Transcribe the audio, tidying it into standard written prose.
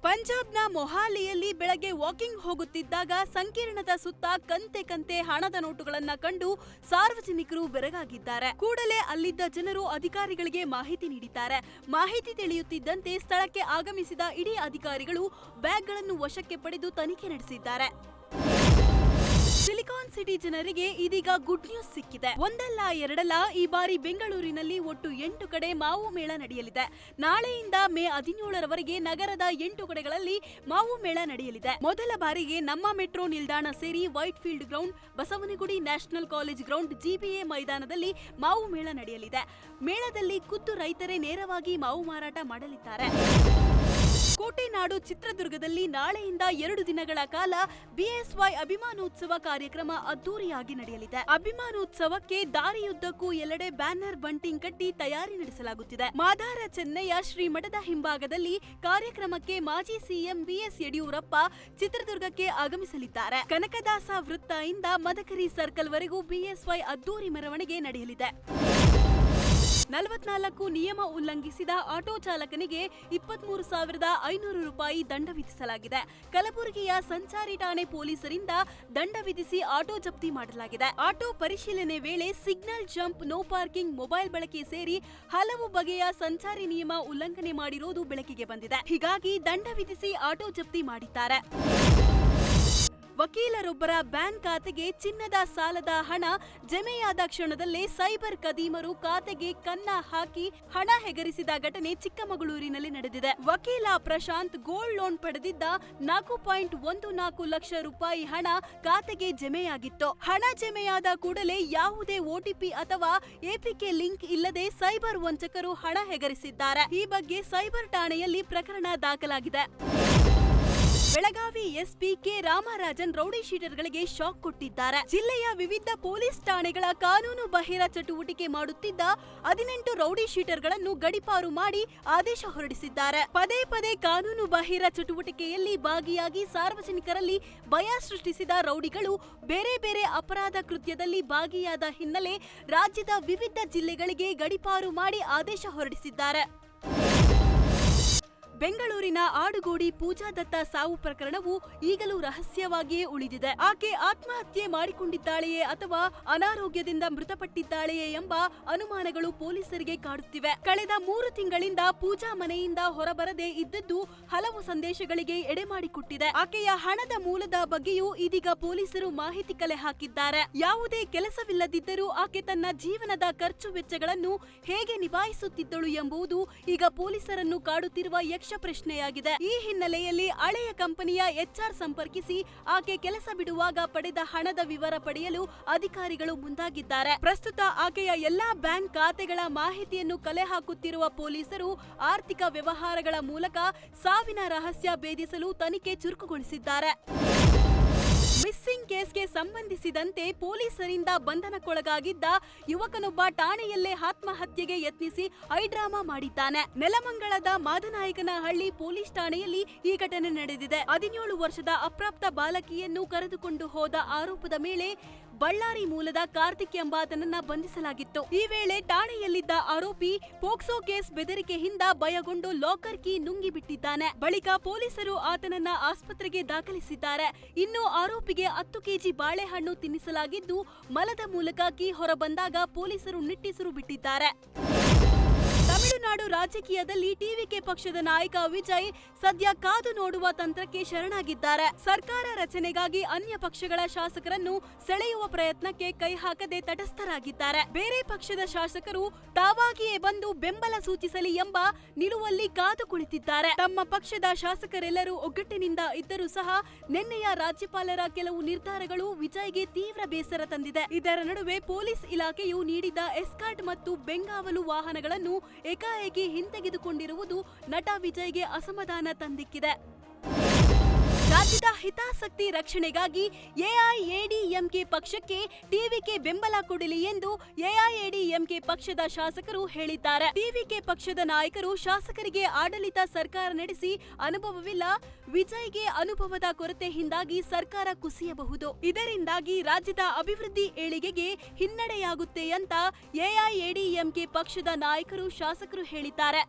ಪಂಜಾಬ್ನ ಮೊಹಾಲಿಯಲ್ಲಿ ಬೆಳಗ್ಗೆ ವಾಕಿಂಗ್ ಹೋಗುತ್ತಿದ್ದಾಗ ಸಂಕೀರ್ಣದ ಸುತ್ತ ಕಂತೆ ಹಣದ ನೋಟುಗಳನ್ನ ಕಂಡು ಸಾರ್ವಜನಿಕರು ಬೆರಗಾಗಿದ್ದಾರೆ. ಕೂಡಲೇ ಅಲ್ಲಿದ್ದ ಜನರು ಅಧಿಕಾರಿಗಳಿಗೆ ಮಾಹಿತಿ ನೀಡಿದ್ದಾರೆ. ಮಾಹಿತಿ ತಿಳಿಯುತ್ತಿದ್ದಂತೆ ಸ್ಥಳಕ್ಕೆ ಆಗಮಿಸಿದ ಇಡಿ ಅಧಿಕಾರಿಗಳು ಬ್ಯಾಗ್ಗಳನ್ನು ವಶಕ್ಕೆ ಪಡೆದು ತನಿಖೆ ನಡೆಸಿದ್ದಾರೆ. ಸಿಲಿಕಾನ್ ಸಿಟಿ ಜನರಿಗೆ ಇದೀಗ ಗುಡ್ ನ್ಯೂಸ್ ಸಿಕ್ಕಿದೆ. ಒಂದಲ್ಲ ಎರಡಲ್ಲ ಈ ಬಾರಿ ಬೆಂಗಳೂರಿನಲ್ಲಿ ಒಟ್ಟು 8 ಕಡೆ ಮಾವು ಮೇಳ ನಡೆಯಲಿದೆ. ನಾಳೆಯಿಂದ ಮೇ 17ರವರೆಗೆ ನಗರದ 8 ಕಡೆಗಳಲ್ಲಿ ಮಾವು ಮೇಳ ನಡೆಯಲಿದೆ. ಮೊದಲ ಬಾರಿಗೆ ನಮ್ಮ ಮೆಟ್ರೋ ನಿಲ್ದಾಣ ಸೇರಿ white field ground, Basavanagudi national college ground, GBA ಮೈದಾನದಲ್ಲಿ ಮಾವು ಮೇಳ ನಡೆಯಲಿದೆ. ಮೇಳದಲ್ಲಿ ಖುದ್ದು ರೈತರೇ ನೇರವಾಗಿ ಮಾವು ಮಾರಾಟ ಮಾಡಲಿದ್ದಾರೆ. ಕೋಟೆನಾಡು ಚಿತ್ರದುರ್ಗದಲ್ಲಿ ನಾಳೆಯಿಂದ 2 ದಿನಗಳ ಕಾಲ ಬಿಎಸ್ವೈ ಅಭಿಮಾನೋತ್ಸವ ಕಾರ್ಯಕ್ರಮ ಅದ್ದೂರಿಯಾಗಿ ನಡೆಯಲಿದೆ. ಅಭಿಮಾನೋತ್ಸವಕ್ಕೆ ದಾರಿಯುದ್ದಕ್ಕೂ ಎಲ್ಲೆಡೆ ಬ್ಯಾನರ್ ಬಂಟಿಂಗ್ ಕಟ್ಟಿ ತಯಾರಿ ನಡೆಸಲಾಗುತ್ತಿದೆ. ಮಾದಾರ ಚೆನ್ನಯ್ಯ ಶ್ರೀಮಠದ ಹಿಂಭಾಗದಲ್ಲಿ ಕಾರ್ಯಕ್ರಮಕ್ಕೆ ಮಾಜಿ ಸಿಎಂ ಬಿಎಸ್ ಯಡಿಯೂರಪ್ಪ ಚಿತ್ರದುರ್ಗಕ್ಕೆ ಆಗಮಿಸಲಿದ್ದಾರೆ. ಕನಕದಾಸ ವೃತ್ತ ಇಂದ ಮದಕರಿ ಸರ್ಕಲ್ ವರೆಗೂ ಬಿಎಸ್ವೈ ಅದ್ದೂರಿ ಮೆರವಣಿಗೆ ನಡೆಯಲಿದೆ. 44 ನಿಯಮ ಉಲ್ಲಂಘಿಸಿದ ಆಟೋ ಚಾಲಕನಿಗೆ 23,500 ರೂಪಾಯಿ ದಂಡ ವಿಧಿಸಲಾಗಿದೆ. ಕಲಬುರಗಿಯ ಸಂಚಾರಿ ಠಾಣೆ ಪೊಲೀಸರಿಂದ ದಂಡ ವಿಧಿಸಿ ಆಟೋ ಜಪ್ತಿ ಮಾಡಲಾಗಿದೆ. ಆಟೋ ಪರಿಶೀಲನೆ ವೇಳೆ signal jump, no parking, mobile ಬಳಕೆ ಸೇರಿ ಹಲವು ಬಗೆಯ ಸಂಚಾರಿ ನಿಯಮ ಉಲ್ಲಂಘನೆ ಮಾಡಿರುವುದು ಬೆಳಕಿಗೆ ಬಂದಿದೆ. ಹೀಗಾಗಿ ದಂಡ ವಿಧಿಸಿ ಆಟೋ ಜಪ್ತಿ ಮಾಡಿದ್ದಾರೆ. ವಕೀಲರೊಬ್ಬರ ಬ್ಯಾಂಕ್ ಖಾತೆಗೆ ಚಿನ್ನದ ಸಾಲದ ಹಣ ಜಮೆಯಾದ ಕ್ಷಣದಲ್ಲೇ ಸೈಬರ್ ಕದೀಮರು ಖಾತೆಗೆ ಕನ್ನ ಹಾಕಿ ಹಣ ಹೆಗರಿಸಿದ ಘಟನೆ ಚಿಕ್ಕಮಗಳೂರಿನಲ್ಲಿ ನಡೆದಿದೆ. ವಕೀಲ ಪ್ರಶಾಂತ್ ಗೋಲ್ಡ್ ಲೋನ್ ಪಡೆದಿದ್ದ 4.14 ಲಕ್ಷ ರೂಪಾಯಿ ಹಣ ಖಾತೆಗೆ ಜಮೆಯಾಗಿತ್ತು. ಹಣ ಜಮೆಯಾದ ಕೂಡಲೇ ಯಾವುದೇ ಒಟಿಪಿ ಅಥವಾ ಎಪಿಕೆ ಲಿಂಕ್ ಇಲ್ಲದೆ ಸೈಬರ್ ವಂಚಕರು ಹಣ ಹೆಗರಿಸಿದ್ದಾರೆ. ಈ ಬಗ್ಗೆ ಸೈಬರ್ ಠಾಣೆಯಲ್ಲಿ ಪ್ರಕರಣ ದಾಖಲಾಗಿದೆ. Belagavi SP K Ramarajan rowdy ಶೀಟರ್ಗಳಿಗೆ ಶಾಕ್ ಕೊಟ್ಟಿದ್ದಾರೆ. ಜಿಲ್ಲೆಯ ವಿವಿಧ ಪೊಲೀಸ್ ಠಾಣೆಗಳ ಕಾನೂನು ಬಾಹಿರ ಚಟುವಟಿಕೆ ಮಾಡುತ್ತಿದ್ದ 18 ರೌಡಿ ಶೀಟರ್ಗಳನ್ನು ಗಡೀಪಾರು ಮಾಡಿ ಆದೇಶ ಹೊರಡಿಸಿದ್ದಾರೆ. ಪದೇ ಕಾನೂನು ಬಾಹಿರ ಚಟುವಟಿಕೆಯಲ್ಲಿ ಭಾಗಿಯಾಗಿ ಸಾರ್ವಜನಿಕರಲ್ಲಿ ಭಯ ಸೃಷ್ಟಿಸಿದ ರೌಡಿಗಳು ಬೇರೆ ಅಪರಾಧ ಕೃತ್ಯದಲ್ಲಿ ಭಾಗಿಯಾದ ಹಿನ್ನೆಲೆ ರಾಜ್ಯದ ವಿವಿಧ ಜಿಲ್ಲೆಗಳಿಗೆ ಗಡೀಪಾರು ಮಾಡಿ ಆದೇಶ ಹೊರಡಿಸಿದ್ದಾರೆ. ಬೆಂಗಳೂರಿನ ಆಡುಗೋಡಿ ಪೂಜಾ ದತ್ತ ಸಾವು ಪ್ರಕರಣವು ಈಗಲೂ ರಹಸ್ಯವಾಗಿಯೇ ಉಳಿದಿದೆ. ಆಕೆ ಆತ್ಮಹತ್ಯೆ ಮಾಡಿಕೊಂಡಿದ್ದಾಳೆಯೇ ಅಥವಾ ಅನಾರೋಗ್ಯದಿಂದ ಮೃತಪಟ್ಟಿದ್ದಾಳೆಯೇ ಎಂಬ ಅನುಮಾನಗಳು ಪೊಲೀಸರಿಗೆ ಕಾಡುತ್ತಿವೆ. ಕಳೆದ 3 ತಿಂಗಳಿಂದ ಪೂಜಾ ಮನೆಯಿಂದ ಹೊರಬರದೇ ಇದ್ದದ್ದು ಹಲವು ಸಂದೇಶಗಳಿಗೆ ಎಡೆಮಾಡಿಕೊಟ್ಟಿದೆ. ಆಕೆಯ ಹಣದ ಮೂಲದ ಬಗ್ಗೆಯೂ ಇದೀಗ ಪೊಲೀಸರು ಮಾಹಿತಿ ಕಲೆ ಹಾಕಿದ್ದಾರೆ. ಯಾವುದೇ ಕೆಲಸವಿಲ್ಲದಿದ್ದರೂ ಆಕೆ ತನ್ನ ಜೀವನದ ಖರ್ಚು ವೆಚ್ಚಗಳನ್ನು ಹೇಗೆ ನಿಭಾಯಿಸುತ್ತಿದ್ದಳು ಎಂಬುದು ಈಗ ಪೊಲೀಸರನ್ನು ಕಾಡುತ್ತಿರುವ ಪ್ರಶ್ನೆಯಾಗಿದೆ. ಈ ಹಿನ್ನೆಲೆಯಲ್ಲಿ ಹಳೆಯ ಕಂಪನಿಯ HR ಸಂಪರ್ಕಿಸಿ ಆಕೆ ಕೆಲಸ ಬಿಡುವಾಗ ಪಡೆದ ಹಣದ ವಿವರ ಪಡೆಯಲು ಅಧಿಕಾರಿಗಳು ಮುಂದಾಗಿದ್ದಾರೆ. ಪ್ರಸ್ತುತ ಆಕೆಯ ಎಲ್ಲಾ ಬ್ಯಾಂಕ್ ಖಾತೆಗಳ ಮಾಹಿತಿಯನ್ನು ಕಲೆ ಹಾಕುತ್ತಿರುವ ಪೊಲೀಸರು ಆರ್ಥಿಕ ವ್ಯವಹಾರಗಳ ಮೂಲಕ ಸಾವಿನ ರಹಸ್ಯ ಭೇದಿಸಲು ತನಿಖೆ ಚುರುಕುಗೊಳಿಸಿದ್ದಾರೆ. ಮಿಸ್ಸಿಂಗ್ ಕೇಸ್ಗೆ ಸಂಬಂಧಿಸಿದಂತೆ ಪೊಲೀಸರಿಂದ ಬಂಧನಕ್ಕೊಳಗಾಗಿದ್ದ ಯುವಕನೊಬ್ಬ ಠಾಣೆಯಲ್ಲೇ ಆತ್ಮಹತ್ಯೆಗೆ ಯತ್ನಿಸಿ ಐಡ್ರಾಮಾ ಮಾಡಿದ್ದಾನೆ. ನೆಲಮಂಗಲದ ಮಾದನಾಯಕನಹಳ್ಳಿ ಪೊಲೀಸ್ ಠಾಣೆಯಲ್ಲಿ ಈ ಘಟನೆ ನಡೆದಿದೆ. 17 ವರ್ಷದ ಅಪ್ರಾಪ್ತ ಬಾಲಕಿಯನ್ನು ಕರೆದುಕೊಂಡು ಹೋದ ಆರೋಪದ ಮೇಲೆ ಬಳ್ಳಾರಿ ಮೂಲದ ಕಾರ್ತಿಕ್ ಎಂಬಾತನನ್ನ ಬಂಧಿಸಲಾಗಿತ್ತು. ಈ ವೇಳೆ ಠಾಣೆಯಲ್ಲಿದ್ದ ಆರೋಪಿ ಪೋಕ್ಸೋ ಕೇಸ್ ಬೆದರಿಕೆಯಿಂದ ಭಯಗೊಂಡು ಲಾಕರ್ ಕೀ ನುಂಗಿ ಬಿಟ್ಟಿದ್ದಾನೆ. ಬಳಿಕ ಪೊಲೀಸರು ಆತನನ್ನ ಆಸ್ಪತ್ರೆಗೆ ದಾಖಲಿಸಿದ್ದಾರೆ. ಇನ್ನು ಆರೋಪಿಗೆ 10 ಕೆಜಿ ಬಾಳೆಹಣ್ಣು ತಿನ್ನಿಸಲಾಗಿದ್ದು ಮಲದ ಮೂಲಕ ಕೀ ಹೊರಬಂದಾಗ ಪೊಲೀಸರು ನಿಟ್ಟುಸಿರು ಬಿಟ್ಟಿದ್ದಾರೆ. ತಮಿಳುನಾಡು ರಾಜಕೀಯದಲ್ಲಿ ಟಿವಿಕೆ ಪಕ್ಷದ ನಾಯಕ ವಿಜಯ್ ಸದ್ಯ ಕಾದು ನೋಡುವ ತಂತ್ರಕ್ಕೆ ಶರಣಾಗಿದ್ದಾರೆ. ಸರ್ಕಾರ ರಚನೆಗಾಗಿ ಅನ್ಯ ಪಕ್ಷಗಳ ಶಾಸಕರನ್ನು ಸೆಳೆಯುವ ಪ್ರಯತ್ನಕ್ಕೆ ಕೈ ಹಾಕದೆ ತಟಸ್ಥರಾಗಿದ್ದಾರೆ. ಬೇರೆ ಪಕ್ಷದ ಶಾಸಕರು ತಾವಾಗಿಯೇ ಬಂದು ಬೆಂಬಲ ಸೂಚಿಸಲಿ ಎಂಬ ನಿಲುವಲ್ಲಿ ಕಾದು ಕುಳಿತಿದ್ದಾರೆ. ತಮ್ಮ ಪಕ್ಷದ ಶಾಸಕರೆಲ್ಲರೂ ಒಗ್ಗಟ್ಟಿನಿಂದ ಇದ್ದರೂ ಸಹ ನಿನ್ನೆಯ ರಾಜ್ಯಪಾಲರ ಕೆಲವು ನಿರ್ಧಾರಗಳು ವಿಜಯ್ಗೆ ತೀವ್ರ ಬೇಸರ ತಂದಿದೆ. ಇದರ ನಡುವೆ ಪೊಲೀಸ್ ಇಲಾಖೆಯು ನೀಡಿದ ಎಸ್ಕಾರ್ಟ್ ಮತ್ತು ಬೆಂಗಾವಲು ವಾಹನಗಳನ್ನು ಏಕಾಏಕಿ ಹಿಂತೆಗೆದುಕೊಂಡಿರುವುದು ನಟ ವಿಜಯ್ಗೆ ಅಸಮಾಧಾನ ತಂದಿಕ್ಕಿದೆ. ರಾಜ್ಯದ ಹಿತಾಸಕ್ತಿ ರಕ್ಷಣೆಗಾಗಿ ಎಐಎಡಿಎಂಕೆ ಪಕ್ಷಕ್ಕೆ ಟಿವಿಕೆ ಬೆಂಬಲ ಕೊಡಲಿ ಎಂದು ಎಐಎಡಿಎಂಕೆ ಪಕ್ಷದ ಶಾಸಕರು ಹೇಳಿದ್ದಾರೆ. ಟಿವಿಕೆ ಪಕ್ಷದ ನಾಯಕರು ಶಾಸಕರಿಗೆ ಆಡಳಿತ ಸರ್ಕಾರ ನಡೆಸಿ ಅನುಭವವಿಲ್ಲ, ವಿಜಯ್ಗೆ ಅನುಭವದ ಕೊರತೆಯಿಂದಾಗಿ ಸರ್ಕಾರ ಕುಸಿಯಬಹುದು, ಇದರಿಂದಾಗಿ ರಾಜ್ಯದ ಅಭಿವೃದ್ಧಿ ಏಳಿಗೆಗೆ ಹಿನ್ನಡೆಯಾಗುತ್ತೆ ಅಂತ ಎಐಎಡಿಎಂಕೆ ಪಕ್ಷದ ನಾಯಕರು ಶಾಸಕರು ಹೇಳಿದ್ದಾರೆ.